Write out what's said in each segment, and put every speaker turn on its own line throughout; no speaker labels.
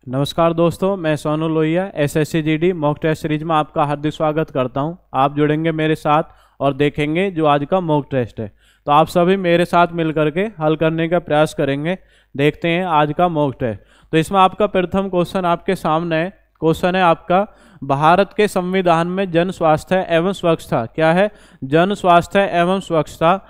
नमस्कार दोस्तों, मैं Sonu Lohia SSC GD mock test series में आपका हार्दिक स्वागत करता हूं। आप जुड़ेंगे मेरे साथ और देखेंगे जो आज का मॉक टेस्ट है। तो आप सभी मेरे साथ मिल करके हल करने का प्रयास करेंगे। देखते हैं आज का मॉक टेस्ट। तो इसमें आपका प्रथम क्वेश्चन आपके सामने है। क्वेश्चन है आपका, भारत के संविधान में जन स्वास्थ्य एवं स्वच्छता क्या है? जन स्वास्थ्य एवं स्वच्छता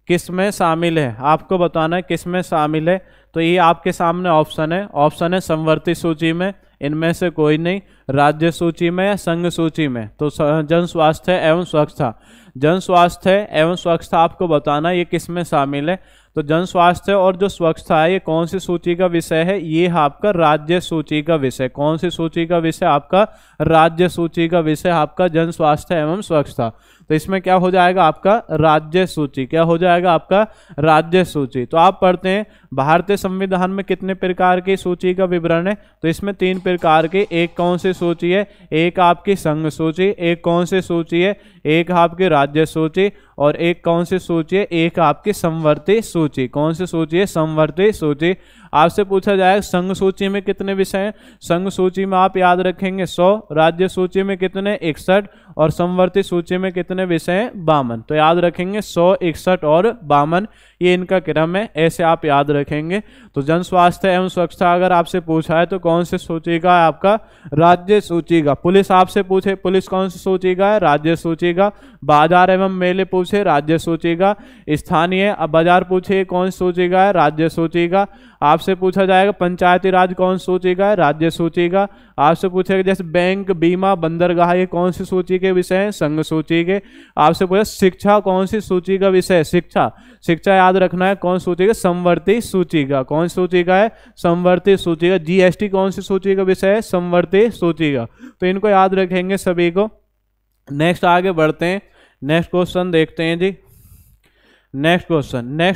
किस में शामिल है? आपको बताना है किस में शामिल है। तो ये आपके सामने ऑप्शन है। ऑप्शन है संवर्ती सूची में, इनमें से कोई नहीं, राज्य सूची में या संघ सूची में। तो जन स्वास्थ्य एवं स्वच्छता, जन स्वास्थ्य एवं स्वच्छता आपको बताना ये किस में शामिल है। तो जन स्वास्थ्य और जो स्वच्छता है ये कौन सी सूची का विषय है? ये आपका राज्य सूची का विषय। कौन सी सूची का विषय? आपका राज्य सूची का विषय आपका जन स्वास्थ्य एवं स्वच्छता। तो इसमें क्या हो जाएगा? आपका राज्य सूची। क्या हो जाएगा? आपका राज्य सूची। तो आप पढ़ते हैं भारतीय संविधान में कितने प्रकार की सूची का विवरण है? तो इसमें 3 प्रकार की। एक कौन सी सूची है? एक आपकी संघ सूची। एक कौन सी सूची है? एक आपकी राज्य सूची। और एक कौन सी सूची है? एक आपकी संवर्ती सूची। कौन सी सूची है? संवर्ती सूची। आपसे पूछा जाएगा संघ सूची में कितने विषय हैं? संघ सूची में आप याद रखेंगे 100, राज्य सूची में कितने? 61, और संवर्ती सूची में कितने विषय हैं? 52। तो याद रखेंगे 100, 61 और 52, ये इनका क्रम है। ऐसे आप याद रखेंगे। तो जन स्वास्थ्य एवं स्वच्छता अगर आपसे पूछा है तो कौन सी सूची का है? आपका राज्य सूची का। पुलिस आपसे पूछे, पुलिस कौन सी सूची का है? राज्य सूची का। बाजार एवं मेले पूछे, राज्य सूची का। स्थानीय बाजार पूछे, कौन सी सूची का है? राज्य सूची का। आपसे पूछा जाएगा पंचायती राज कौन सी सूची का है? राज्य सूची का। आपसे पूछेगा जैसे बैंक, बीमा, बंदरगाह, ये कौन सी सूची के विषय हैं? संघ सूची के। आपसे पूछा शिक्षा कौन सी सूची का विषय है? शिक्षा। शिक्षा याद रखना है कौन सूची का? संवर्ती सूची का। कौन सूची का है? संवर्ती सूची का। जीएसटी कौन सी सूची का विषय है? संवर्ती सूची का। तो इनको याद रखेंगे सभी को। नेक्स्ट आगे बढ़ते हैं। नेक्स्ट क्वेश्चन देखते हैं जी। नेक्स्ट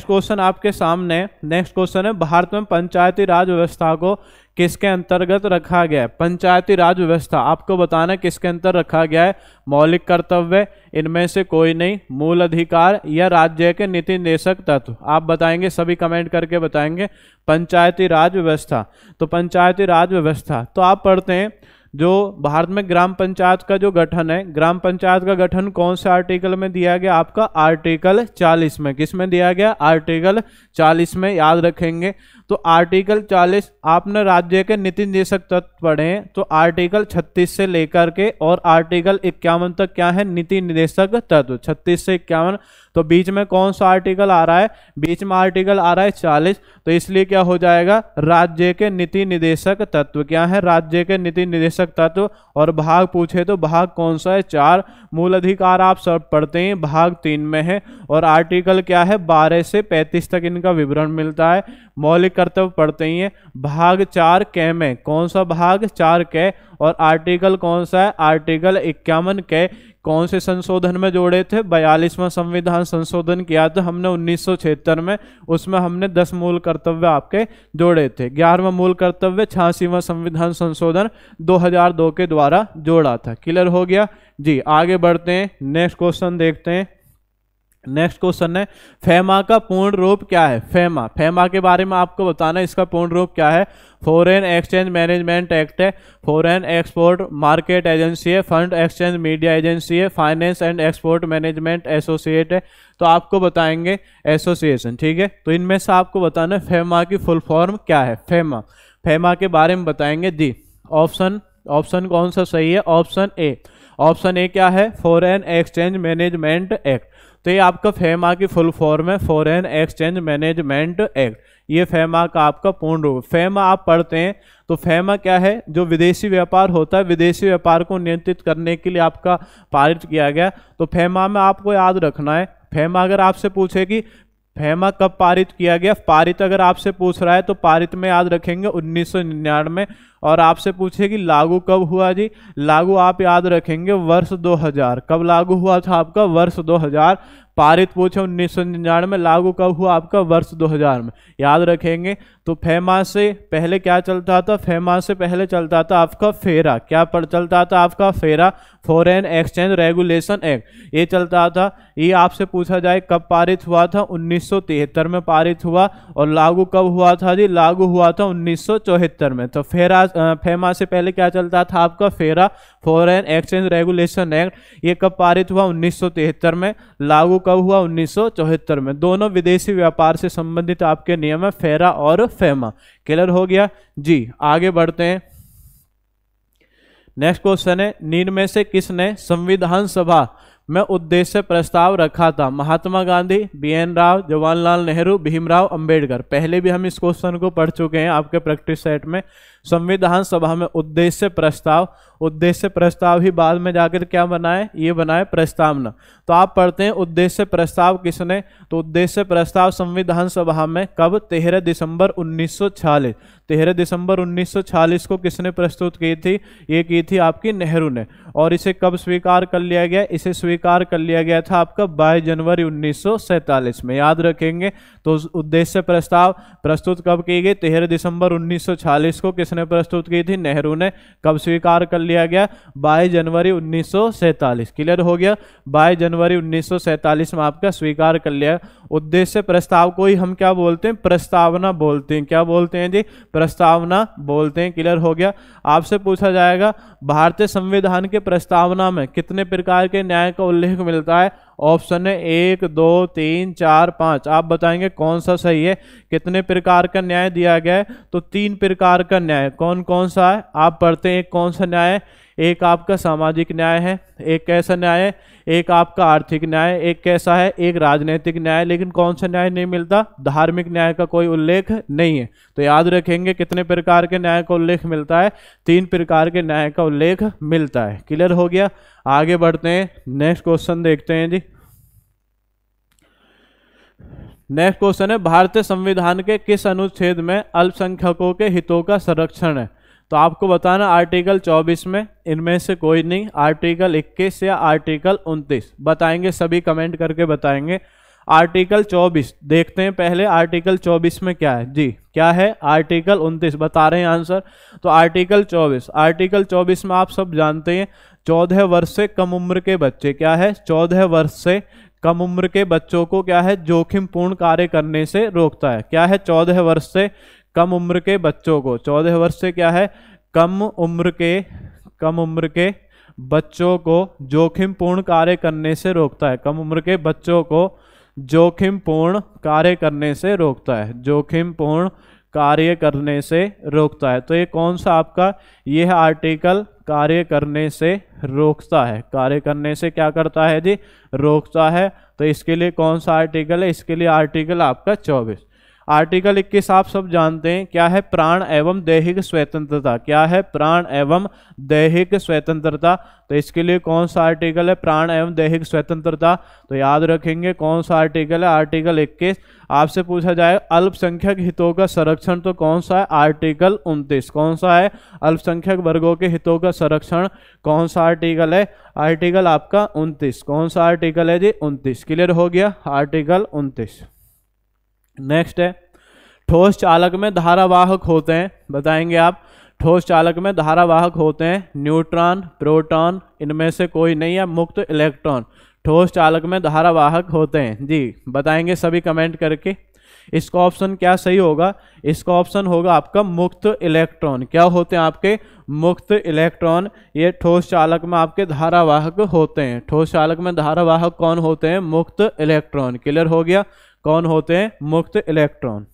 क्वेश्चन आपके सामने। नेक्स्ट क्वेश्चन है, भारत में पंचायती राज व्यवस्था को किसके अंतर्गत रखा गया है? पंचायती राज व्यवस्था आपको बताना है किसके अंतर रखा गया है। मौलिक कर्तव्य, इनमें से कोई नहीं, मूल अधिकार या राज्य के नीति निर्देशक तत्व। आप बताएंगे, सभी कमेंट करके बताएंगे पंचायती राज व्यवस्था। तो पंचायती राज व्यवस्था तो आप पढ़ते हैं जो भारत में ग्राम पंचायत का जो गठन है, ग्राम पंचायत का गठन कौन से आर्टिकल में दिया गया? आपका आर्टिकल 40 में। किस में दिया गया? आर्टिकल 40 में। याद रखेंगे। तो आर्टिकल 40 आपने राज्य के नीति निर्देशक तत्व पढ़े हैं। तो आर्टिकल 36 से लेकर के और आर्टिकल 51 तक क्या है? नीति निर्देशक तत्व। 36 से 51। तो बीच में कौन सा आर्टिकल आ रहा है? बीच में आर्टिकल आ रहा है 40। तो इसलिए क्या हो जाएगा? राज्य के नीति निर्देशक तत्व। क्या है? राज्य के नीति निर्देशक तत्व। और भाग पूछे तो भाग कौन सा है? 4। मूल अधिकार आप सब पढ़ते हैं, भाग 3 में है। और आर्टिकल क्या है? 12 से 35 तक इनका विवरण मिलता है। मौलिक कर्तव्य पढ़ते ही हैं, भाग 4 कै में। कौन सा भाग? 4 कै। और आर्टिकल कौन सा है? आर्टिकल 51 कै। कौन से संशोधन में जोड़े थे? 42वां संविधान संशोधन किया था हमने 1976 में। उसमें हमने 10 मूल कर्तव्य आपके जोड़े थे। 11वां मूल कर्तव्य 86वां संविधान संशोधन 2002 के द्वारा जोड़ा था। क्लियर हो गया जी। आगे बढ़ते हैं। नेक्स्ट क्वेश्चन देखते हैं। नेक्स्ट क्वेश्चन है, फेमा का पूर्ण रूप क्या है? फेमा, फेमा के बारे में आपको बताना है इसका पूर्ण रूप क्या है। फॉरेन एक्सचेंज मैनेजमेंट एक्ट है, फॉरेन एक्सपोर्ट मार्केट एजेंसी है, फंड एक्सचेंज मीडिया एजेंसी है, finance and export management associate है। तो आपको बताएंगे एसोसिएशन। ठीक है। तो इनमें से आपको बताना है फेमा की फुल फॉर्म क्या है। फेमा, फेमा के बारे में बताएंगे जी। ऑप्शन कौन सा सही है? Option A. ऑप्शन ए क्या है? Foreign exchange management act. तो ये आपका फेमा की फुल फॉर्म है, फॉरेन एक्सचेंज मैनेजमेंट एक्ट। ये फेमा का आपका पूर्ण रूप। फेमा आप पढ़ते हैं तो फेमा क्या है? जो विदेशी व्यापार होता है, विदेशी व्यापार को नियंत्रित करने के लिए आपका पारित किया गया। तो फेमा में आपको याद रखना है, फेमा अगर आपसे पूछे कि फेमा कब पारित किया गया, पारित अगर आपसे पूछ रहा है तो पारित में याद रखेंगे 1999। और आपसे पूछे कि लागू कब हुआ जी, लागू आप याद रखेंगे वर्ष 2000। कब लागू हुआ था? आपका वर्ष 2000। पारित पूछे 1999 में, लागू कब हुआ? आपका वर्ष 2000 में। याद रखेंगे। तो फेमा से पहले क्या चलता था? फेमा से पहले चलता था आपका फेरा। क्या पर चलता था? आपका फेरा, फॉरेन एक्सचेंज रेगुलेशन एक्ट। ये चलता था। ये आपसे पूछा जाए कब पारित हुआ था? 1973 में पारित हुआ। और लागू कब हुआ था जी? लागू हुआ था 1974 में। तो फेरा फेमा से पहले क्या चलता था आपका, फेरा, फॉरेन एक्सचेंज रेगुलेशन एक्ट। ये कब पारित हुआ, 1973 में। लागू कब हुआ, 1974 में। दोनों विदेशी व्यापार से संबंधित आपके नियम है, फेरा और फेमा। क्लियर हो गया जी। आगे बढ़ते हैं। नेक्स्ट क्वेश्चन है, निम्न में से किसने संविधान सभा में उद्देश्य प्रस्ताव रखा था? महात्मा गांधी, BN राव, जवाहरलाल नेहरू, भीमराव अंबेडकर। पहले भी हम इस क्वेश्चन को पढ़ चुके हैं आपके प्रैक्टिस सेट में। संविधान सभा में उद्देश्य प्रस्ताव, उद्देश्य प्रस्ताव ही बाद में जाकर क्या बनाए, ये बनाए प्रस्तावना। तो आप पढ़ते हैं उद्देश्य प्रस्ताव किसने, तो उद्देश्य प्रस्ताव संविधान सभा में कब, 13 दिसंबर 1946। 13 दिसंबर 1946 को किसने प्रस्तुत की थी, ये की थी आपकी नेहरू ने। और इसे कब स्वीकार कर लिया गया, इसे स्वीकार कर लिया गया था आपका 22 जनवरी 1947 में। याद रखेंगे। तो उद्देश्य प्रस्ताव प्रस्तुत कब की गई, 13 दिसंबर 1946 को किसने प्रस्तुत की थी, नेहरू ने। कब स्वीकार कर लिया गया, 22 जनवरी 1947। क्लियर हो गया, 22 जनवरी 1947 में आपका स्वीकार कर लिया। उद्देश्य प्रस्ताव को ही हम क्या बोलते हैं, प्रस्तावना बोलते हैं। क्या बोलते हैं जी, प्रस्तावना बोलते हैं। क्लियर हो गया। आपसे पूछा जाएगा भारतीय संविधान के प्रस्तावना में कितने प्रकार के न्याय का उल्लेख मिलता है? ऑप्शन है 1, 2, 3, 4, 5। आप बताएंगे कौन सा सही है। कितने प्रकार का न्याय दिया गया है, तो 3 प्रकार का न्याय। कौन कौन सा है, आप पढ़ते हैं। एक कौन सा न्याय है, एक आपका सामाजिक न्याय है, एक कैसा न्याय है, एक आपका आर्थिक न्याय, एक कैसा है, एक राजनीतिक न्याय। लेकिन कौन सा न्याय नहीं मिलता, धार्मिक न्याय का कोई उल्लेख नहीं है। तो याद रखेंगे कितने प्रकार के न्याय का उल्लेख मिलता है, 3 प्रकार के न्याय का उल्लेख मिलता है। क्लियर हो गया। आगे बढ़ते हैं, नेक्स्ट क्वेश्चन देखते हैं जी। नेक्स्ट क्वेश्चन है, भारतीय संविधान के किस अनुच्छेद में अल्पसंख्यकों के हितों का संरक्षण है? तो आपको बताना आर्टिकल 24 में, इनमें से कोई नहीं, आर्टिकल 21 या आर्टिकल 29। बताएंगे, सभी कमेंट करके बताएंगे। आर्टिकल 24 देखते हैं पहले, आर्टिकल 24 में क्या है जी, क्या है, आर्टिकल 29 बता रहे हैं आंसर। तो आर्टिकल 24, आर्टिकल 24 में आप सब जानते हैं 14 वर्ष से कम उम्र के बच्चे, क्या है, 14 वर्ष से कम उम्र के बच्चों को क्या है, जोखिम पूर्ण कार्य करने से रोकता है। क्या है, 14 वर्ष से कम उम्र के बच्चों को, 14 वर्ष से क्या है, कम उम्र के बच्चों को जोखिम पूर्ण कार्य करने से रोकता है। कम उम्र के बच्चों को जोखिम पूर्ण कार्य करने से रोकता है, जोखिम पूर्ण कार्य करने से रोकता है। तो ये कौन सा आपका, ये है आर्टिकल कार्य करने से रोकता है। कार्य करने से क्या करता है जी, रोकता है। तो इसके लिए कौन सा आर्टिकल है, इसके लिए आर्टिकल आपका 24। आर्टिकल 21 आप सब जानते हैं, क्या है, प्राण एवं दैहिक स्वतंत्रता। क्या है, प्राण एवं दैहिक स्वतंत्रता। तो इसके लिए कौन सा आर्टिकल है, प्राण एवं दैहिक स्वतंत्रता। तो याद रखेंगे कौन सा आर्टिकल है, आर्टिकल 21। आपसे पूछा जाए अल्पसंख्यक हितों का संरक्षण, तो कौन सा है, आर्टिकल 29। कौन सा है, अल्पसंख्यक वर्गों के हितों का संरक्षण, कौन सा आर्टिकल है, आर्टिकल आपका 29। कौन सा आर्टिकल है जी, 29। क्लियर हो गया, आर्टिकल 29। नेक्स्ट है, ठोस चालक में धारावाहक होते हैं। बताएंगे आप, ठोस चालक में धारावाहक होते हैं न्यूट्रॉन, प्रोटॉन, इनमें से कोई नहीं है, मुक्त इलेक्ट्रॉन ठोस चालक में धारावाहक होते हैं जी। बताएंगे सभी कमेंट करके। इसका ऑप्शन क्या सही होगा, इसका ऑप्शन होगा आपका मुक्त इलेक्ट्रॉन। क्या होते हैं आपके, मुक्त इलेक्ट्रॉन। ये ठोस चालक में आपके धारावाहक होते हैं। ठोस चालक में धारावाहक कौन होते हैं, मुक्त इलेक्ट्रॉन। क्लियर हो गया, कौन होते हैं, मुक्त इलेक्ट्रॉन।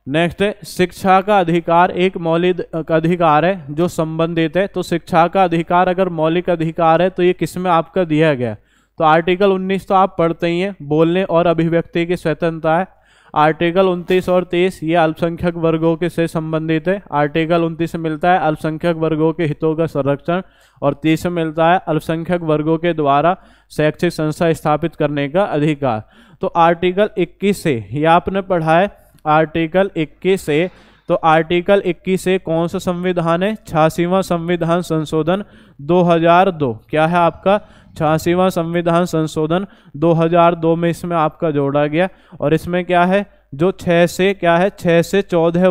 नेक्स्ट है, शिक्षा का अधिकार एक मौलिक अधिकार है जो संबंधित है। तो शिक्षा का अधिकार अगर मौलिक अधिकार है तो ये किसमें आपका दिया गया, तो आर्टिकल 19 तो आप पढ़ते ही हैं, बोलने और अभिव्यक्ति की स्वतंत्रता है। आर्टिकल 29 और 30 ये अल्पसंख्यक वर्गों के से संबंधित है। आर्टिकल 29 में मिलता है अल्पसंख्यक वर्गों के हितों का संरक्षण, और 30 में मिलता है अल्पसंख्यक वर्गों के द्वारा शैक्षिक संस्था स्थापित करने का अधिकार। तो आर्टिकल 21 से, ये आपने पढ़ा है आर्टिकल 21 से, तो आर्टिकल 21 से कौन सा संविधान है, 86वां संविधान संशोधन 2002। क्या है आपका, 86वां संविधान संशोधन 2002 में इसमें आपका जोड़ा गया। और इसमें क्या है, जो 6 से क्या है, 6 से 14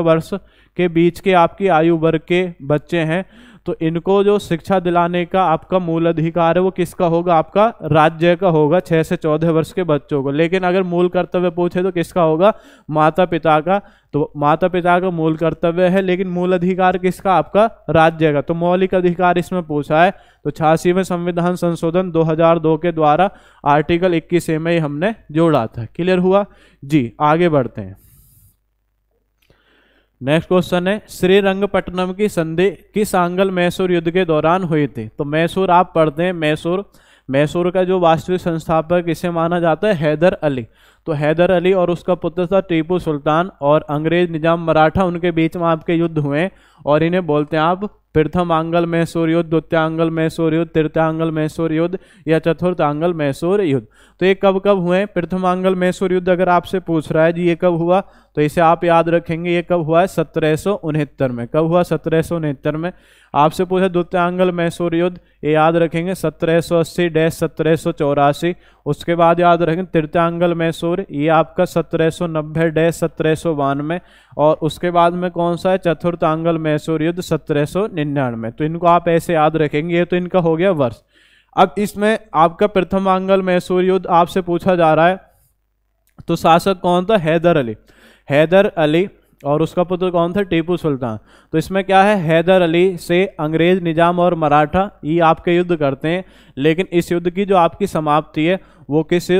वर्ष के बीच के आपकी आयु वर्ग के बच्चे हैं, तो इनको जो शिक्षा दिलाने का आपका मूल अधिकार है वो किसका होगा, आपका राज्य का होगा, 6 से 14 वर्ष के बच्चों को। लेकिन अगर मूल कर्तव्य पूछे तो किसका होगा, माता पिता का। तो माता पिता का मूल कर्तव्य है, लेकिन मूल अधिकार किसका, आपका राज्य का। तो मौलिक अधिकार इसमें पूछा है, तो 86वें संविधान संशोधन 2002 के द्वारा आर्टिकल 21A में हमने जोड़ा था। क्लियर हुआ जी। आगे बढ़ते हैं। नेक्स्ट क्वेश्चन है, श्रीरंगपट्टनम की संधि किस आंग्ल मैसूर युद्ध के दौरान हुई थी। तो मैसूर आप पढ़ते हैं, मैसूर का जो वास्तविक संस्थापक किसे माना जाता है, हैदर अली। तो हैदर अली और उसका पुत्र था टीपू सुल्तान, और अंग्रेज निजाम मराठा, उनके बीच में आपके युद्ध हुए, और इन्हें बोलते हैं आप प्रथम आंग्ल मैसूर युद्ध, द्वितीय आंग्ल मैसूर युद्ध, तृतीय आंग्ल मैसूर युद्ध या चतुर्थ आंग्ल मैसूर युद्ध। तो ये कब कब हुए, प्रथम आंग्ल मैसूर युद्ध अगर आपसे पूछ रहा है जी ये कब हुआ, तो इसे आप याद रखेंगे, ये कब हुआ है, 1769 में। कब हुआ, 1769 में। आपसे पूछा द्वितीय आंग्ल मैसूर युद्ध, ये याद रखेंगे 1780-1784। उसके बाद याद रखेंगे तृतीय आंग्ल मैसूर, ये आपका 1790-1792। और उसके बाद में कौन सा है, चतुर्थ आंग्ल मैसूर युद्ध 1799। तो इनको आप ऐसे याद रखेंगे, ये तो इनका हो गया वर्ष। अब इसमें आपका प्रथम आंग्ल मैसूर युद्ध आपसे पूछा जा रहा है, तो शासक कौन था, हैदर अली। हैदर अली और उसका पुत्र कौन था, टीपू सुल्तान। तो इसमें क्या है, हैदर अली से अंग्रेज निजाम और मराठा ये आपके युद्ध करते हैं, लेकिन इस युद्ध की जो आपकी समाप्ति है वो किस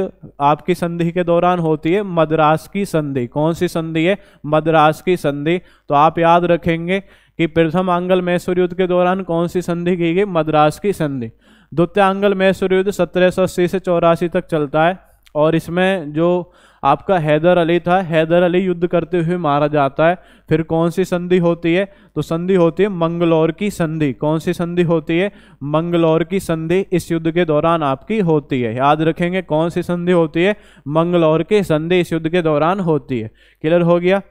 आपकी संधि के दौरान होती है, मद्रास की संधि। कौन सी संधि है, मद्रास की संधि। तो आप याद रखेंगे कि प्रथम आंग्ल मैसूर युद्ध के दौरान कौन सी संधि की गई, मद्रास की संधि। द्वितीय आंग्ल मैसूर युद्ध 1780 से 84 तक चलता है, और इसमें जो आपका हैदर अली था, हैदर अली युद्ध करते हुए मारा जाता है। फिर कौन सी संधि होती है, तो संधि होती है मंगलौर की संधि। कौन सी संधि होती है, मंगलौर की संधि इस युद्ध के दौरान आपकी होती है। याद रखेंगे कौन सी संधि होती है, मंगलौर की संधि इस युद्ध के दौरान होती है। क्लियर हो गया।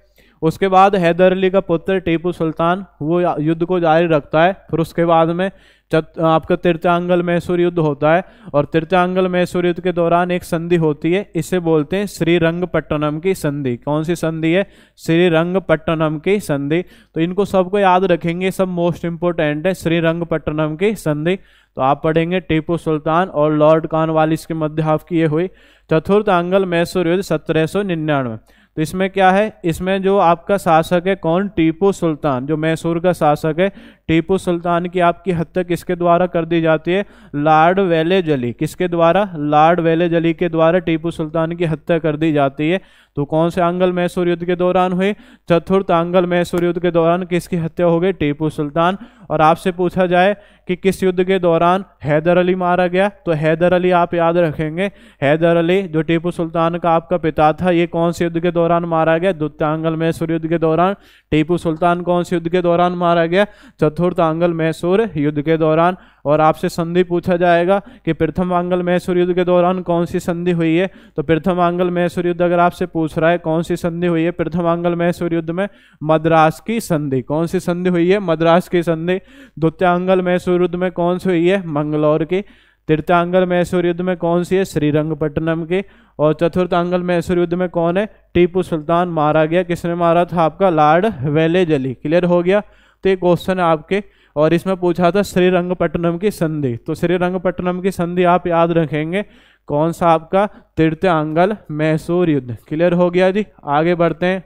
उसके बाद हैदर अली का पुत्र टीपू सुल्तान वो युद्ध को जारी रखता है। फिर उसके बाद में आपका तृतीय आंग्ल मैसूर युद्ध होता है, और तृतीय आंग्ल मैसूर युद्ध के दौरान एक संधि होती है, इसे बोलते हैं श्रीरंगपट्टनम की संधि। कौन सी संधि है, श्रीरंगपट्टनम की संधि। तो इनको सबको याद रखेंगे, सब मोस्ट इंपोर्टेंट है, श्रीरंगपट्टनम की संधि। तो आप पढ़ेंगे टीपू सुल्तान और लॉर्ड कॉर्नवालिस के मध्य आपकी ये हुई। चतुर्थ आंग्ल मैसूर युद्ध 1799। तो इसमें क्या है, इसमें जो आपका शासक है कौन, टीपू सुल्तान, जो मैसूर का शासक है टीपू सुल्तान की आपकी हत्या किसके द्वारा कर दी जाती है, लॉर्ड वेलेजली। किसके द्वारा, लॉर्ड वेलेजली के द्वारा टीपू सुल्तान की हत्या कर दी जाती है। तो कौन से आंग्ल मैसूर युद्ध के दौरान हुई, चतुर्थ आंग्ल मैसूर युद्ध के दौरान किसकी हत्या हो गई, टीपू सुल्तान। और आपसे पूछा जाए कि किस युद्ध के दौरान हैदर अली मारा गया, तो हैदर अली आप याद रखेंगे, हैदर अली जो टीपू सुल्तान का आपका पिता था, ये कौन से युद्ध के दौरान मारा गया, द्वितीय आंग्ल मैसूर युद्ध के दौरान। टीपू सुल्तान कौन से युद्ध के दौरान मारा गया, चतुर्थ आंग्ल मैसूर युद्ध के दौरान। और आपसे संधि पूछा जाएगा कि प्रथम आंग्ल मैसूर युद्ध के दौरान कौन सी संधि हुई है, तो प्रथम आंग्ल मैसूर युद्ध अगर आपसे पूछ रहा है कौन सी संधि हुई है प्रथम आंग्ल मैसूर युद्ध में, मद्रास की संधि। कौन सी संधि हुई है, मद्रास की संधि। द्वितीय आंग्ल मैसूर युद्ध में कौन सी हुई है, मंगलौर की। तृतीय आंग्ल मैसूर युद्ध में कौन सी है, श्रीरंगपट्टनम की। और चतुर्थ आंग्ल मैसूर युद्ध में कौन है, टीपू सुल्तान मारा गया। किसने मारा था, आपका लॉर्ड वेलेजली। क्लियर हो गया। तो ये क्वेश्चन है आपके, और इसमें पूछा था श्रीरंगपट्टनम की संधि। तो श्रीरंगपट्टनम की संधि आप याद रखेंगे, कौन सा आपका, तृतीय आंग्ल मैसूर युद्ध। क्लियर हो गया जी। आगे बढ़ते हैं।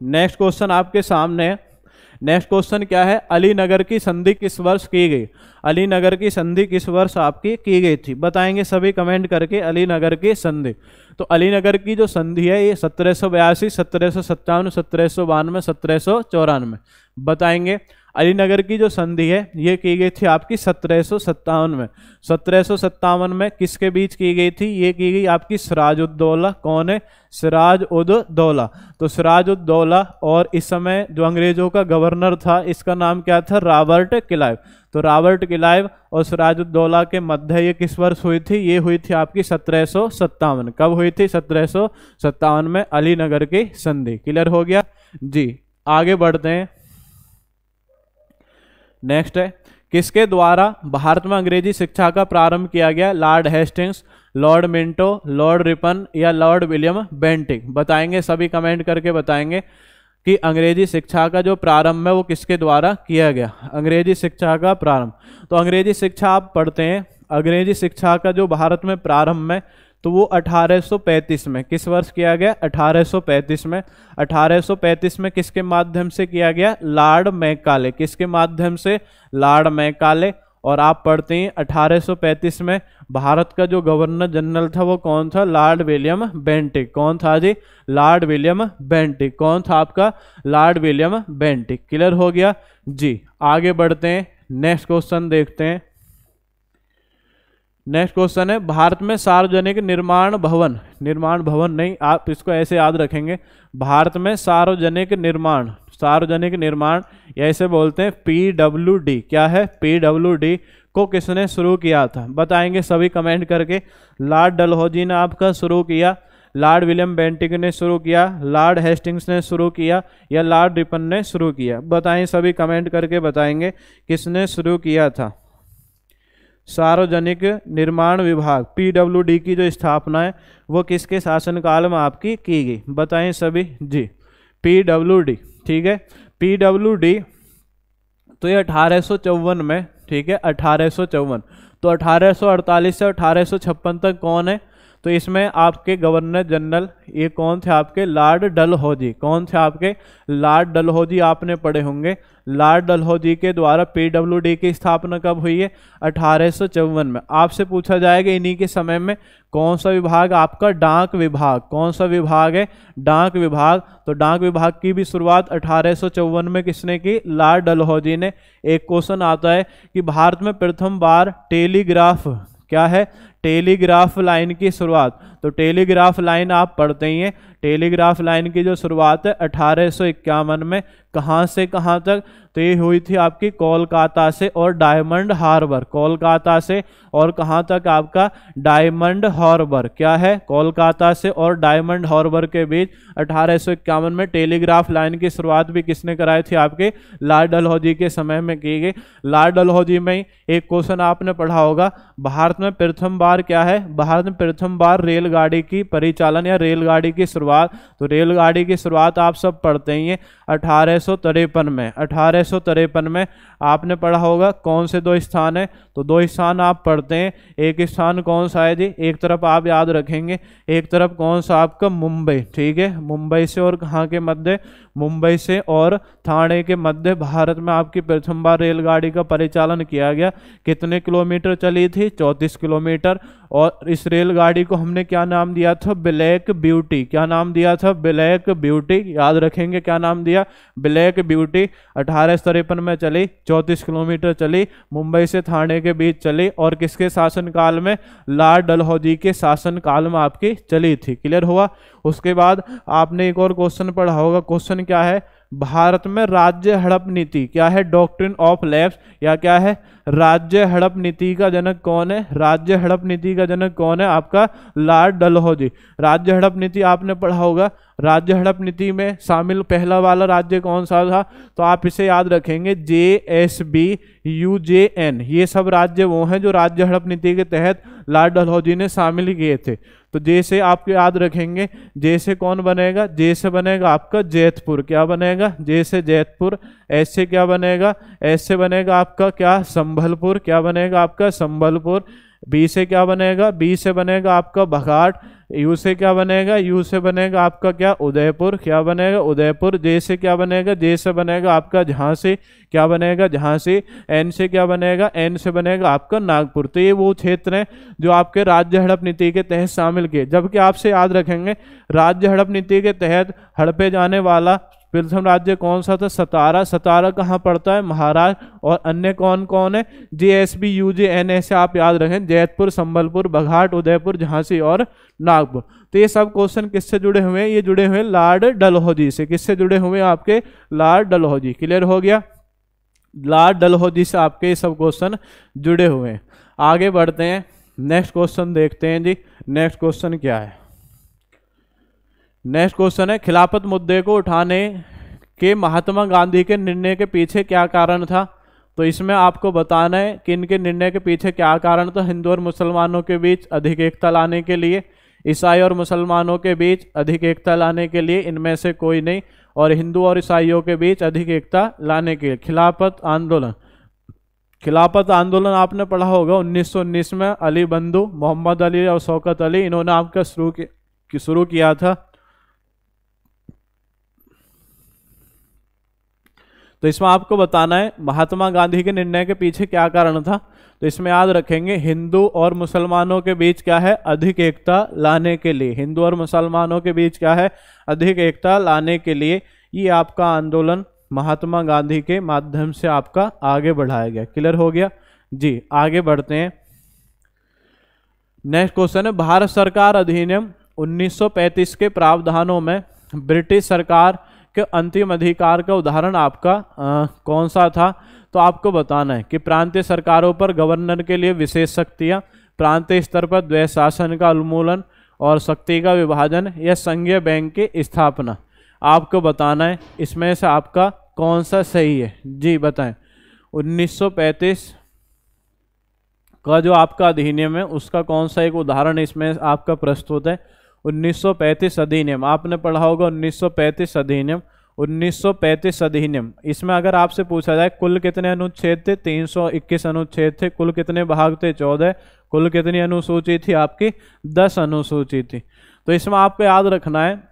नेक्स्ट क्वेश्चन आपके सामने है। नेक्स्ट क्वेश्चन क्या है, अलीनगर की संधि किस वर्ष की गई। अलीनगर की संधि किस वर्ष आपकी की गई थी, बताएंगे सभी कमेंट करके। अलीनगर की संधि, तो अलीनगर की जो संधि है ये 1782, 1757, 1792, 1794 बताएंगे। अलीनगर की जो संधि है ये की गई थी आपकी 1757 में। 1757 में किसके बीच की गई थी, ये की गई आपकी सिराजुद्दौला। कौन है, सिराजुद्दौला। तो सिराजुद्दौला और इस समय जो अंग्रेजों का गवर्नर था इसका नाम क्या था, रॉबर्ट क्लाइव। तो रॉबर्ट क्लाइव और सिराजुद्दौला के मध्य ये किस वर्ष हुई थी, ये हुई थी आपकी 1757। कब हुई थी, 1757 में अलीनगर की संधि। क्लियर हो गया जी। आगे बढ़ते हैं। नेक्स्ट है, किसके द्वारा भारत में अंग्रेजी शिक्षा का प्रारंभ किया गया, Lord Hastings, Lord Minto, Lord Ripon या लॉर्ड विलियम बेंटिंक। बताएंगे सभी कमेंट करके बताएंगे। कि अंग्रेजी शिक्षा का जो प्रारंभ है वो किसके द्वारा किया गया, अंग्रेजी शिक्षा का प्रारंभ। तो अंग्रेजी शिक्षा आप पढ़ते हैं, अंग्रेजी शिक्षा का जो भारत में प्रारंभ है तो वो 1835 में, किस वर्ष किया गया, 1835 में। 1835 में किसके माध्यम से किया गया, लॉर्ड मैकाले, किसके माध्यम से, लॉर्ड मैकाले। और आप पढ़ते हैं 1835 में भारत का जो गवर्नर जनरल था वो कौन था, लॉर्ड विलियम बेंटिक। कौन था जी, लॉर्ड विलियम बेंटिक। कौन था आपका, लॉर्ड विलियम बेंटिक। क्लियर हो गया जी। आगे बढ़ते हैं, नेक्स्ट क्वेश्चन देखते हैं। नेक्स्ट क्वेश्चन है, भारत में सार्वजनिक निर्माण भवन, निर्माण भवन नहीं, आप इसको ऐसे याद रखेंगे, भारत में सार्वजनिक निर्माण, सार्वजनिक निर्माण ऐसे बोलते हैं PWD। क्या है, PWD को किसने शुरू किया था, बताएंगे सभी कमेंट करके। लॉर्ड डलहौजी ने आपका शुरू किया, लॉर्ड विलियम बेंटिक ने शुरू किया, लॉर्ड हेस्टिंग्स ने शुरू किया, या लॉर्ड रिपन ने शुरू किया, बताएं सभी कमेंट करके बताएंगे किसने शुरू किया था। सार्वजनिक निर्माण विभाग PWD की जो स्थापना है वो किसके शासनकाल में आपकी की गई, बताएं सभी जी, PWD। ठीक है, PWD तो ये 1854 में, ठीक है 1854। तो 1848 से 1856 तक कौन है, तो इसमें आपके गवर्नर जनरल ये कौन थे आपके, लॉर्ड डलहौजी। कौन थे आपके, लॉर्ड डलहौजी, आपने पढ़े होंगे। लॉर्ड डलहौजी के द्वारा PWD की स्थापना कब हुई है, 1854 में। आपसे पूछा जाएगा इन्हीं के समय में कौन सा विभाग आपका, डाक विभाग। कौन सा विभाग है, डाक विभाग। तो डाक विभाग की भी शुरुआत 1854 में किसने की, लॉर्ड डलहौजी ने। एक क्वेश्चन आता है कि भारत में प्रथम बार टेलीग्राफ, क्या है, टेलीग्राफ लाइन की शुरुआत। तो टेलीग्राफ लाइन आप पढ़ते ही हैं, टेलीग्राफ लाइन की जो शुरुआत है 1851 में, कहाँ से कहाँ तक, तो ये हुई थी आपकी कोलकाता से और डायमंड हार्बर। कोलकाता से और कहाँ तक आपका, डायमंड हार्बर। क्या है, कोलकाता से और डायमंड हार्बर के बीच 1851 में टेलीग्राफ लाइन की शुरुआत भी किसने कराई थी, आपके लॉर्ड डलहौजी के समय में की गई। लॉर्ड डलहौजी में ही एक क्वेश्चन आपने पढ़ा होगा, भारत में प्रथम बार क्या है, भारत में प्रथम बार रेलगाड़ी की परिचालन या रेलगाड़ी की शुरुआत। तो रेलगाड़ी की शुरुआत आप सब पढ़ते ही हैं 1853 में। 1853 में आपने पढ़ा होगा, कौन से दो स्थान है, तो दो स्थान आप पढ़ते हैं। एक स्थान कौन सा है जी, एक तरफ आप याद रखेंगे, एक तरफ कौन सा आपका, मुंबई। ठीक है, मुंबई से और कहाँ के मध्य, मुंबई से और ठाणे के मध्य भारत में आपकी प्रथम बार रेलगाड़ी का परिचालन किया गया। कितने किलोमीटर चली थी, 34 किलोमीटर। और इस रेलगाड़ी को हमने क्या नाम दिया था, ब्लैक ब्यूटी। क्या नाम दिया था, ब्लैक ब्यूटी। याद रखेंगे क्या नाम दिया, ब्लैक ब्यूटी। 1853 में चली, 34 किलोमीटर चली, मुंबई से ठाणे के बीच चली, और किसके शासनकाल में, लॉर्ड डलहौजी के शासनकाल में आपकी चली थी। क्लियर हुआ। उसके बाद आपने एक और क्वेश्चन पढ़ा होगा, क्वेश्चन क्या है, भारत में राज्य हड़प नीति, क्या है, डॉक्ट्रिन ऑफ लैप्स, या क्या है, राज्य हड़प नीति का जनक कौन है, राज्य हड़प नीति का जनक कौन है, आपका लॉर्ड डलहौजी। राज्य हड़प नीति आपने पढ़ा होगा, राज्य हड़प नीति में शामिल पहला वाला राज्य कौन सा था, तो आप इसे याद रखेंगे JSB UJN। ये सब राज्य वो हैं जो राज्य हड़प नीति के तहत लॉर्ड डलहौजी ने शामिल किए थे। तो जे से आप याद रखेंगे, जे से कौन बनेगा, जे से बनेगा आपका जैतपुर। क्या बनेगा, जे से जैतपुर। एस से क्या बनेगा, एस से बनेगा आपका क्या, संभलपुर। क्या बनेगा आपका, संभलपुर। बी से क्या बनेगा, बी से बनेगा आपका बघाट। यू से क्या बनेगा, यू से बनेगा आपका क्या, उदयपुर। क्या बनेगा, उदयपुर। जे से क्या बनेगा, जे से बनेगा आपका झांसी। क्या बनेगा, झांसी। एन से क्या बनेगा, एन से बनेगा आपका नागपुर। तो ये वो क्षेत्र हैं जो आपके राज्य हड़प नीति के तहत शामिल किए। जबकि आपसे याद रखेंगे, राज्य हड़प नीति के तहत हड़पे जाने वाला प्रथम राज्य कौन सा था, सतारा। सतारा कहाँ पड़ता है, महाराष्ट्र। और अन्य कौन कौन है, JSB UJN ऐसे आप याद रखें, जैतपुर, संबलपुर, बघाट, उदयपुर, झांसी और नागपुर। तो ये सब क्वेश्चन किससे जुड़े हुए हैं, ये जुड़े हुए हैं लॉर्ड डलहौजी से। किससे जुड़े हुए हैं, आपके लॉर्ड डलहौजी। क्लियर हो गया, लॉर्ड डलहौजी से आपके ये सब क्वेश्चन जुड़े हुए हैं। आगे बढ़ते हैं, नेक्स्ट क्वेश्चन देखते हैं जी। नेक्स्ट क्वेश्चन क्या है, नेक्स्ट क्वेश्चन है, खिलाफत मुद्दे को उठाने के महात्मा गांधी के निर्णय के पीछे क्या कारण था। तो इसमें आपको बताना है कि इनके निर्णय के पीछे क्या कारण था। हिंदू और मुसलमानों के बीच अधिक एकता लाने के लिए, ईसाई और मुसलमानों के बीच अधिक एकता लाने के लिए, इनमें से कोई नहीं। और हिंदू और ईसाइयों के बीच अधिक एकता लाने के लिए। खिलाफत आंदोलन, खिलाफत आंदोलन आपने पढ़ा होगा 1919 में अली बंधु, मोहम्मद अली और शौकत अली, इन्होंने आपका शुरू किया था। तो इसमें आपको बताना है महात्मा गांधी के निर्णय के पीछे क्या कारण था। तो इसमें याद रखेंगे हिंदू और मुसलमानों के बीच क्या है, अधिक एकता लाने के लिए। हिंदू और मुसलमानों के बीच क्या है, अधिक एकता लाने के लिए ये आपका आंदोलन महात्मा गांधी के माध्यम से आपका आगे बढ़ाया गया। क्लियर हो गया जी। आगे बढ़ते हैं। नेक्स्ट क्वेश्चन है, भारत सरकार अधिनियम 1935 के प्रावधानों में ब्रिटिश सरकार के अंतिम अधिकार का उदाहरण आपका कौन सा था। तो आपको बताना है कि प्रांतीय सरकारों पर गवर्नर के लिए विशेष शक्तियां, प्रांतीय स्तर पर द्वैध शासन का उन्मूलन और शक्ति का विभाजन, या संघीय बैंक की स्थापना। आपको बताना है इसमें से आपका कौन सा सही है जी, बताएं। 1935 का जो आपका अधिनियम है उसका कौन सा एक उदाहरण इसमें आपका प्रस्तुत है। 1935 अधिनियम आपने पढ़ा होगा, 1935 अधिनियम, 1935 अधिनियम। इसमें अगर आपसे पूछा जाए कुल कितने अनुच्छेद थे, 321 अनुच्छेद थे। कुल कितने भाग थे, 14। कुल कितनी अनुसूची थी आपकी, 10 अनुसूची थी। तो इसमें आपको याद रखना है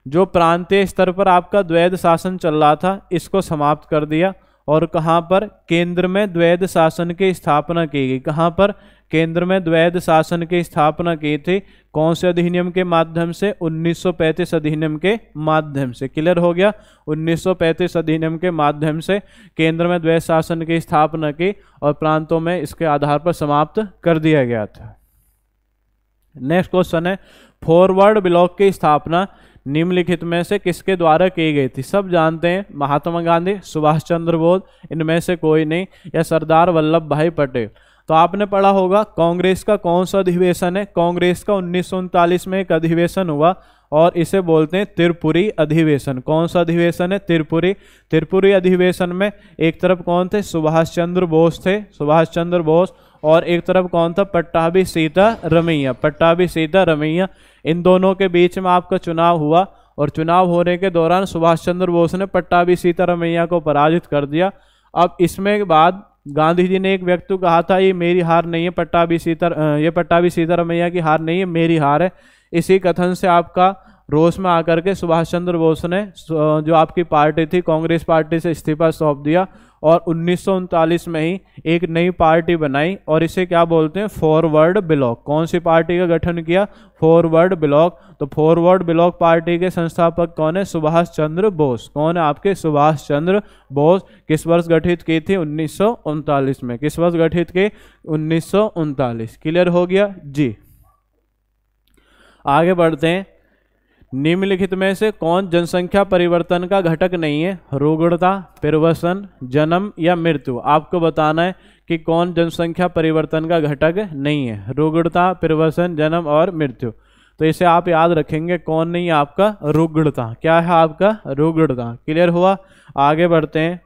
जो प्रांतीय स्तर पर आपका द्वैध शासन चल रहा था इसको समाप्त कर दिया, और कहाँ पर, केंद्र में द्वैध शासन की स्थापना की गई। कहाँ पर, केंद्र में द्वैध शासन की स्थापना की थी। कौन से अधिनियम के माध्यम से, 1935 अधिनियम के माध्यम से। क्लियर हो गया। 1935 अधिनियम के माध्यम से केंद्र में द्वैध शासन की स्थापना की और प्रांतों में इसके आधार पर समाप्त कर दिया गया था। नेक्स्ट क्वेश्चन है, फॉरवर्ड ब्लॉक की स्थापना निम्नलिखित में से किसके द्वारा की गई थी। सब जानते हैं, महात्मा गांधी, सुभाष चंद्र बोस, इनमें से कोई नहीं, या सरदार वल्लभ भाई पटेल। तो आपने पढ़ा होगा कांग्रेस का कौन सा अधिवेशन है। कांग्रेस का 1939 में एक अधिवेशन हुआ और इसे बोलते हैं त्रिपुरी अधिवेशन। कौन सा अधिवेशन है, त्रिपुरी। त्रिपुरी अधिवेशन में एक तरफ कौन थे, सुभाष चंद्र बोस थे, सुभाष चंद्र बोस, और एक तरफ कौन था, पट्टाभी सीतारमैया, पट्टाभी सीतारमैया। इन दोनों के बीच में आपका चुनाव हुआ और चुनाव होने के दौरान सुभाष चंद्र बोस ने पट्टाभी सीतारमैया को पराजित कर दिया। अब इसमें बाद गांधी जी ने एक व्यक्ति को कहा था ये मेरी हार नहीं है, ये पट्टाभी सीतारमैया की हार नहीं है, मेरी हार है। इसी कथन से आपका रोष में आकर के सुभाष चंद्र बोस ने जो आपकी पार्टी थी कांग्रेस पार्टी से इस्तीफा सौंप दिया और 1939 में ही एक नई पार्टी बनाई और इसे क्या बोलते हैं, फॉरवर्ड ब्लॉक। कौन सी पार्टी का गठन किया, फॉरवर्ड ब्लॉक। तो फॉरवर्ड ब्लॉक पार्टी के संस्थापक कौन है, सुभाष चंद्र बोस। कौन है आपके, सुभाष चंद्र बोस। किस वर्ष गठित की थी, 1939 में। किस वर्ष गठित की, 1939। क्लियर हो गया जी। आगे बढ़ते हैं। निम्नलिखित में से कौन जनसंख्या परिवर्तन का घटक नहीं है, रुग्णता, प्रवसन, जन्म या मृत्यु। आपको बताना है कि कौन जनसंख्या परिवर्तन का घटक नहीं है, रुग्णता, प्रवसन, जन्म और मृत्यु। तो इसे आप याद रखेंगे, कौन नहीं है आपका, रुग्णता। क्या है आपका, रुग्णता। क्लियर हुआ। आगे बढ़ते हैं।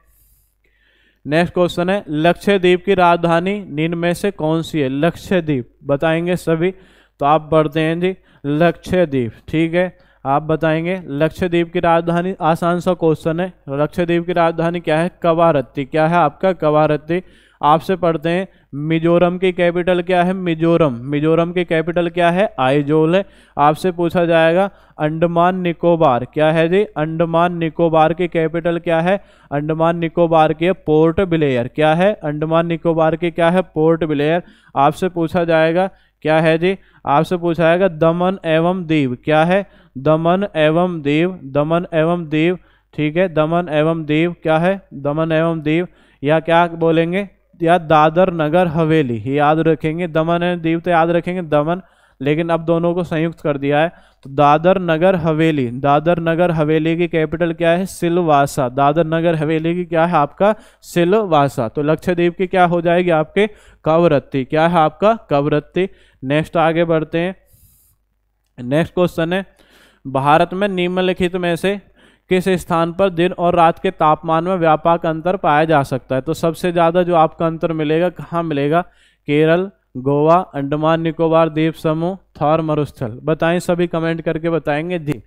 नेक्स्ट क्वेश्चन है, लक्षद्वीप की राजधानी निम्न में से कौन सी है। लक्षद्वीप बताएंगे सभी, तो आप पढ़ते हैं जी लक्षद्वीप। ठीक है, आप बताएंगे लक्षद्वीप की राजधानी। आसान सा क्वेश्चन है। लक्षद्वीप की राजधानी क्या है, कवारत्ती। क्या है आपका, कवारत्ती। आपसे पढ़ते हैं मिजोरम की कैपिटल क्या है, मिजोरम। मिजोरम की कैपिटल क्या है, आइजोल है। आपसे पूछा जाएगा अंडमान निकोबार। क्या है जी, अंडमान निकोबार की कैपिटल क्या है, अंडमान निकोबार की पोर्ट ब्लेयर। क्या है, अंडमान निकोबार की क्या है, पोर्ट ब्लेयर। आपसे पूछा जाएगा क्या है जी, आपसे पूछा जाएगा दमन एवं दीव। क्या है, दमन एवं दीव, दमन एवं दीव। ठीक है, दमन एवं दीव क्या है, दमन एवं दीव। या क्या बोलेंगे, या दादर नगर हवेली। ये याद रखेंगे, दमन एवं दीव तो याद रखेंगे दमन, लेकिन अब दोनों को संयुक्त कर दिया है। तो दादर नगर हवेली, दादर नगर हवेली की कैपिटल क्या है, सिलवासा। दादर नगर हवेली की क्या है आपका, सिलवासा। तो लक्षद्वीप की क्या हो जाएगी आपके, कवरत्ती। क्या है आपका, कवरत्ती। नेक्स्ट आगे बढ़ते हैं। नेक्स्ट क्वेश्चन है, भारत में निम्नलिखित में से किस स्थान पर दिन और रात के तापमान में व्यापक अंतर पाया जा सकता है। तो सबसे ज़्यादा जो आपका अंतर मिलेगा कहाँ मिलेगा, केरल, गोवा, अंडमान निकोबार द्वीप समूह, थॉर मरुस्थल। बताएं सभी कमेंट करके बताएंगे जी।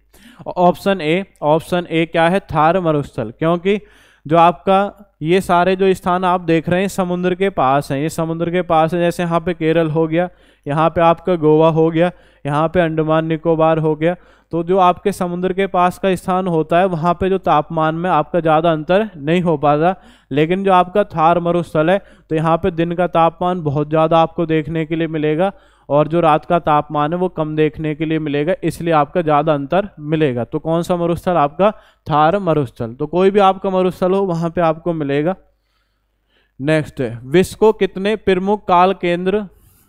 ऑप्शन ए क्या है, थार मरुस्थल, क्योंकि जो आपका ये सारे जो स्थान आप देख रहे हैं समुद्र के पास हैं, ये समुद्र के पास है। जैसे यहाँ पे केरल हो गया, यहाँ पे आपका गोवा हो गया, यहाँ पे अंडमान निकोबार हो गया। तो जो आपके समुद्र के पास का स्थान होता है वहाँ पे जो तापमान में आपका ज़्यादा अंतर नहीं हो पाता। लेकिन जो आपका थार मरुस्थल है तो यहाँ पे दिन का तापमान बहुत ज़्यादा आपको देखने के लिए मिलेगा और जो रात का तापमान है वो कम देखने के लिए मिलेगा, इसलिए आपका ज़्यादा अंतर मिलेगा। तो कौन सा मरुस्थल आपका, थार मरुस्थल। तो कोई भी आपका मरुस्थल हो वहाँ पे आपको मिलेगा। नेक्स्ट है, विश्व को कितने प्रमुख काल केंद्र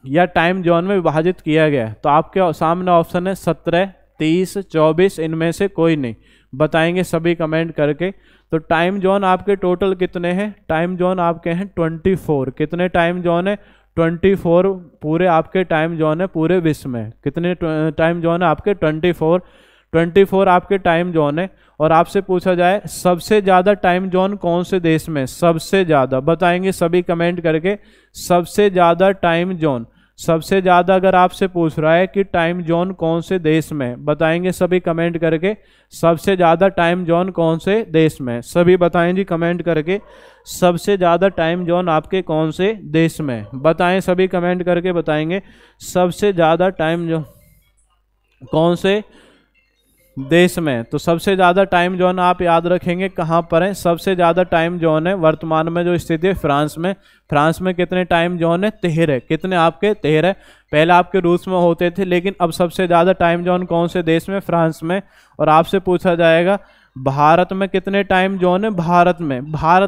या टाइम जोन में विभाजित किया गया है। तो आपके सामने ऑप्शन है 17, 30, 24, इनमें से कोई नहीं। बताएंगे सभी कमेंट करके। तो टाइम जोन आपके टोटल कितने हैं, टाइम जोन आपके हैं 24। कितने टाइम जोन है, 24 पूरे आपके टाइम जोन है पूरे विश्व में। कितने टाइम जोन है आपके, 24 आपके टाइम जोन है। और आपसे पूछा जाए सबसे ज़्यादा टाइम जोन कौन से देश में, सबसे ज़्यादा बताएंगे सभी कमेंट करके। सबसे ज़्यादा टाइम जोन, सबसे ज़्यादा अगर आपसे पूछ रहा है कि टाइम जोन कौन से देश में, बताएंगे सभी कमेंट करके। सबसे ज़्यादा टाइम जोन कौन से देश में, सभी बताएं जी कमेंट करके। सबसे ज़्यादा टाइम जोन आपके कौन से देश में, बताएं सभी कमेंट करके बताएंगे। सबसे ज़्यादा टाइम जोन कौन से देश में। तो सबसे ज़्यादा टाइम जोन आप याद रखेंगे कहाँ पर है, सबसे ज़्यादा टाइम जोन है वर्तमान में जो स्थिति है फ्रांस में। फ्रांस में कितने टाइम जोन है, 13। कितने आपके, 13। पहले आपके रूस में होते थे, लेकिन अब सबसे ज़्यादा टाइम जोन कौन से देश में, फ्रांस में। और आपसे पूछा जाएगा भारत में कितने टाइम जोन है। भारत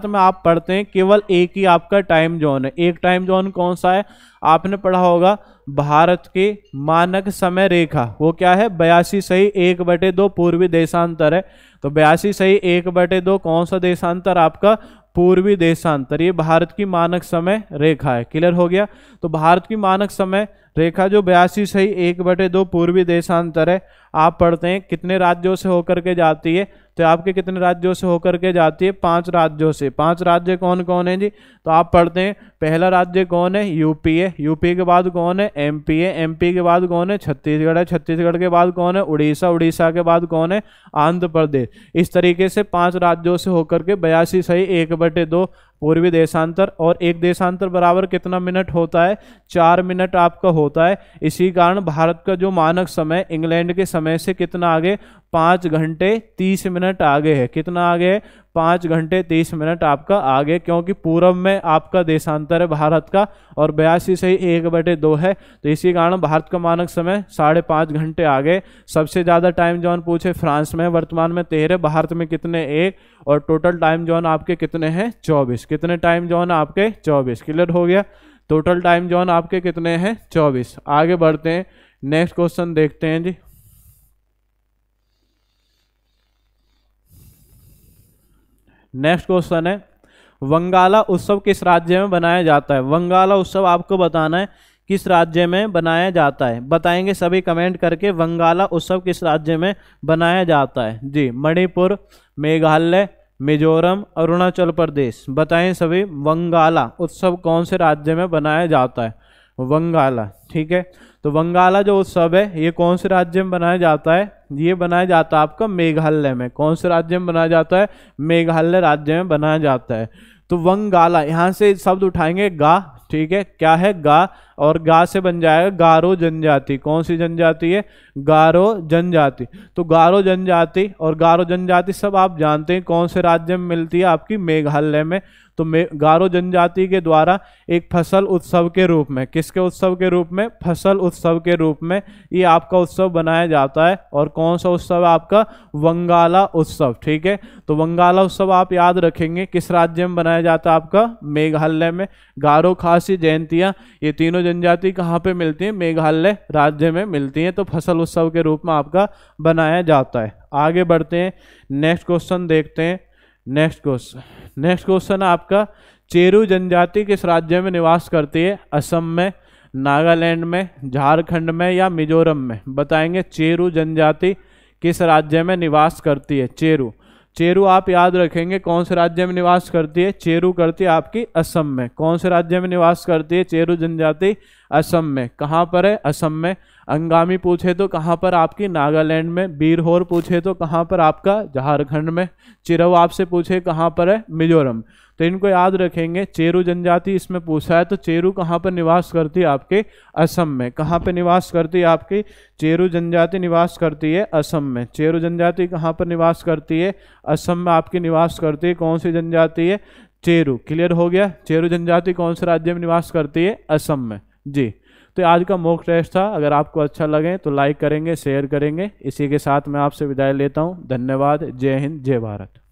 में आप पढ़ते हैं केवल एक ही आपका टाइम जोन है। एक टाइम जोन कौन सा है, आपने पढ़ा होगा भारत की मानक समय रेखा, वो क्या है 82/1/2 पूर्वी देशांतर है। तो 82/1/2 कौन सा देशांतर आपका, पूर्वी देशांतर। ये भारत की मानक समय रेखा है। क्लियर हो गया। तो भारत की मानक समय रेखा जो 82/1/2 पूर्वी देशांतर है, आप पढ़ते हैं कितने राज्यों से होकर के जाती है। तो आपके कितने राज्यों से होकर के जाती है, 5 राज्यों से। 5 राज्य कौन कौन है जी, तो आप पढ़ते हैं पहला राज्य कौन है, यूपी है। यूपी के बाद कौन है, एमपी है। एमपी के बाद कौन है, छत्तीसगढ़ है। छत्तीसगढ़ के बाद कौन है, उड़ीसा। उड़ीसा के बाद कौन है, आंध्र प्रदेश। इस तरीके से 5 राज्यों से होकर के 82/1/2 पूर्वी देशांतर। और एक देशांतर बराबर कितना मिनट होता है, 4 मिनट आपका होता है। इसी कारण भारत का जो मानक समय इंग्लैंड के समय से कितना आगे, 5 घंटे 30 मिनट आगे है। कितना आगे है, 5 घंटे 30 मिनट आपका आगे, क्योंकि पूर्व में आपका देशांतर है भारत का और 82/1/2 है। तो इसी कारण भारत का मानक समय 5.5 घंटे आगे। सबसे ज़्यादा टाइम जोन पूछे फ्रांस में वर्तमान में 13, भारत में कितने, 1। और टोटल टाइम जोन आपके कितने हैं, 24। कितने टाइम जोन आपके, 24। क्लियर हो गया। टोटल टाइम जोन आपके कितने हैं, 24। आगे बढ़ते हैं, नेक्स्ट क्वेश्चन देखते हैं जी। नेक्स्ट क्वेश्चन है, वंगाला उत्सव किस राज्य में बनाया जाता है। वंगाला उत्सव आपको बताना है किस राज्य में बनाया जाता है। बताएंगे सभी कमेंट करके, वंगाला उत्सव किस राज्य में बनाया जाता है जी। मणिपुर, मेघालय, मिजोरम, अरुणाचल प्रदेश। बताएं सभी वंगाला उत्सव कौन से राज्य में बनाया जाता है। वंगाला, ठीक है। तो वंगाला जो उत्सव है ये कौन से राज्य में बनाया जाता है, ये बनाया जाता है आपका मेघालय में। कौन से राज्य में बनाया जाता है, मेघालय राज्य में बनाया जाता है। तो वंगाला, यहाँ से शब्द उठाएंगे गा, ठीक है। क्या है, गा, और गा से बन जाएगा गारो जनजाति। कौन सी जनजाति है, गारो जनजाति। तो गारो जनजाति और गारो जनजाति सब आप जानते हैं कौन से राज्य में मिलती है, आपकी मेघालय में। तो गारो जनजाति के द्वारा एक फसल उत्सव के रूप में, किसके उत्सव के रूप में, फसल उत्सव के रूप में ये आपका उत्सव बनाया जाता है। और कौन सा उत्सव है आपका, वंगाला उत्सव, ठीक है। तो वंगाला उत्सव आप याद रखेंगे किस राज्य में बनाया जाता है, आपका मेघालय में। गारो, खासी, जयंतिया ये तीनों जनजाति कहाँ पे मिलती हैं, मेघालय राज्य में मिलती हैं। तो फसल उत्सव के रूप में आपका बनाया जाता है। आगे बढ़ते हैं, नेक्स्ट क्वेश्चन देखते हैं। नेक्स्ट क्वेश्चन आपका, चेरू जनजाति किस राज्य में निवास करती है। असम में, नागालैंड में, झारखंड में या मिजोरम में। बताएंगे चेरू जनजाति किस राज्य में निवास करती है। चेरू आप याद रखेंगे कौन से राज्य में निवास करती है, चेरू करती है आपकी असम में। कौन से राज्य में निवास करती है चेरू जनजाति, असम में। कहाँ पर है, असम में। अंगामी पूछे तो कहाँ पर, आपकी नागालैंड में। बीरहोर पूछे तो कहाँ पर, आपका झारखंड में। चिरऊ आपसे पूछे कहाँ पर है, मिजोरम। तो इनको याद रखेंगे। चेरू जनजाति इसमें पूछा है तो चेरू कहाँ पर निवास करती है, आपके असम में। कहाँ पर निवास करती है आपकी चेरू जनजाति, निवास करती है असम में। चेरू जनजाति कहाँ पर निवास करती है, असम में आपकी निवास करती है। कौन सी जनजाति है, चेरू। क्लियर हो गया। चेरू जनजाति कौन से राज्य में निवास करती है, असम में जी। तो आज का मॉक टेस्ट था। अगर आपको अच्छा लगे तो लाइक करेंगे, शेयर करेंगे। इसी के साथ मैं आपसे विदाई लेता हूँ। धन्यवाद। जय हिंद, जय भारत।